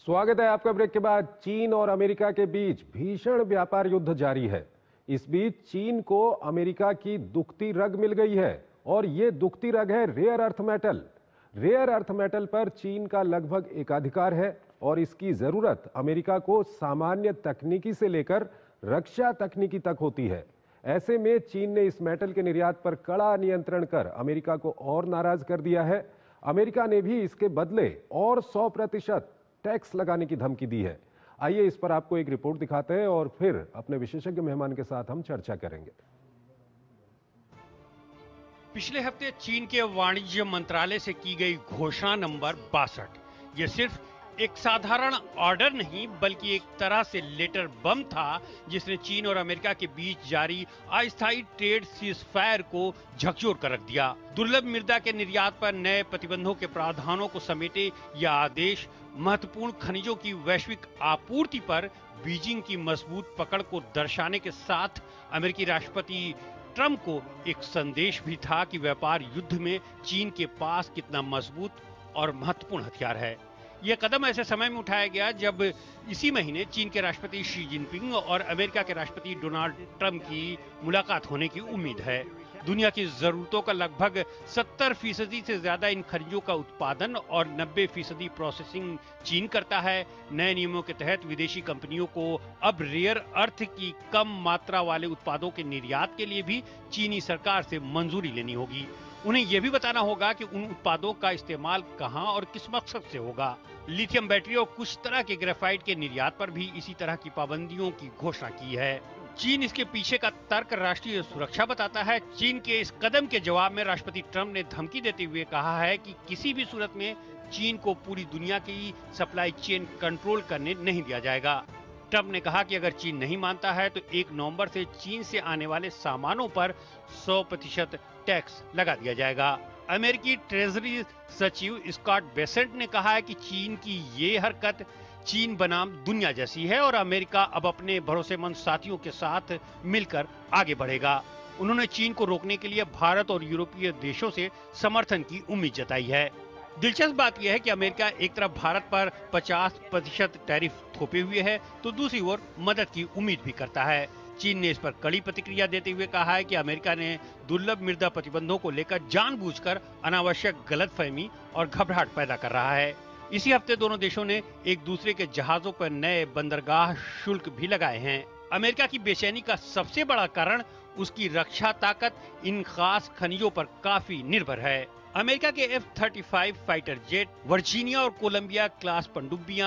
स्वागत है आपका। ब्रेक के बाद चीन और अमेरिका के बीच भीषण व्यापार युद्ध जारी है। इस बीच चीन को अमेरिका की दुखती रग मिल गई है और ये दुखती रग है rare earth metal. Rare earth metal पर चीन का लगभग एकाधिकार है और इसकी जरूरत अमेरिका को सामान्य तकनीकी से लेकर रक्षा तकनीकी तक होती है। ऐसे में चीन ने इस मेटल के निर्यात पर कड़ा नियंत्रण कर अमेरिका को और नाराज कर दिया है। अमेरिका ने भी इसके बदले और 100% टैक्स लगाने की धमकी दी है। आइए इस पर आपको एक रिपोर्ट दिखाते हैं और फिर अपने विशेषज्ञ मेहमान के साथ हम चर्चा करेंगे। पिछले हफ्ते चीन के वाणिज्य मंत्रालय से की गई घोषणा नंबर 62 ये सिर्फ एक साधारण ऑर्डर नहीं बल्कि एक तरह से लेटर बम था जिसने चीन और अमेरिका के बीच जारी अस्थायी ट्रेड सीजफायर को झकझोर कर रख दिया। दुर्लभ मृदा के निर्यात पर नए प्रतिबंधों के प्रावधानों को समेटे यह आदेश महत्वपूर्ण खनिजों की वैश्विक आपूर्ति पर बीजिंग की मजबूत पकड़ को दर्शाने के साथ अमेरिकी राष्ट्रपति ट्रंप को एक संदेश भी था कि व्यापार युद्ध में चीन के पास कितना मजबूत और महत्वपूर्ण हथियार है। यह कदम ऐसे समय में उठाया गया जब इसी महीने चीन के राष्ट्रपति शी जिनपिंग और अमेरिका के राष्ट्रपति डोनाल्ड ट्रंप की मुलाकात होने की उम्मीद है। दुनिया की जरूरतों का लगभग 70% से ज्यादा इन खनिजों का उत्पादन और 90% प्रोसेसिंग चीन करता है। नए नियमों के तहत विदेशी कंपनियों को अब रेयर अर्थ की कम मात्रा वाले उत्पादों के निर्यात के लिए भी चीनी सरकार से मंजूरी लेनी होगी। उन्हें यह भी बताना होगा कि उन उत्पादों का इस्तेमाल कहां और किस मकसद से होगा। लिथियम बैटरी और कुछ तरह के ग्रेफाइट के निर्यात पर भी इसी तरह की पाबंदियों की घोषणा की है। चीन इसके पीछे का तर्क राष्ट्रीय सुरक्षा बताता है। चीन के इस कदम के जवाब में राष्ट्रपति ट्रंप ने धमकी देते हुए कहा है कि किसी भी सूरत में चीन को पूरी दुनिया की सप्लाई चेन कंट्रोल करने नहीं दिया जाएगा। ट्रंप ने कहा कि अगर चीन नहीं मानता है तो 1 नवंबर से चीन से आने वाले सामानों पर 100% टैक्स लगा दिया जाएगा। अमेरिकी ट्रेजरी सचिव स्कॉट बेसेंट ने कहा है कि चीन की ये हरकत चीन बनाम दुनिया जैसी है और अमेरिका अब अपने भरोसेमंद साथियों के साथ मिलकर आगे बढ़ेगा। उन्होंने चीन को रोकने के लिए भारत और यूरोपीय देशों से समर्थन की उम्मीद जताई है। दिलचस्प बात यह है कि अमेरिका एक तरफ भारत पर 50% टैरिफ थोपे हुए है तो दूसरी ओर मदद की उम्मीद भी करता है। चीन ने इस पर कड़ी प्रतिक्रिया देते हुए कहा है कि अमेरिका ने दुर्लभ मृदा प्रतिबंधों को लेकर जानबूझकर अनावश्यक गलतफहमी और घबराहट पैदा कर रहा है। इसी हफ्ते दोनों देशों ने एक दूसरे के जहाजों पर नए बंदरगाह शुल्क भी लगाए हैं। अमेरिका की बेचैनी का सबसे बड़ा कारण उसकी रक्षा ताकत इन खास खनिजों पर काफी निर्भर है। अमेरिका के F-35 फाइटर जेट, वर्जीनिया और कोलंबिया क्लास पनडुब्बियां,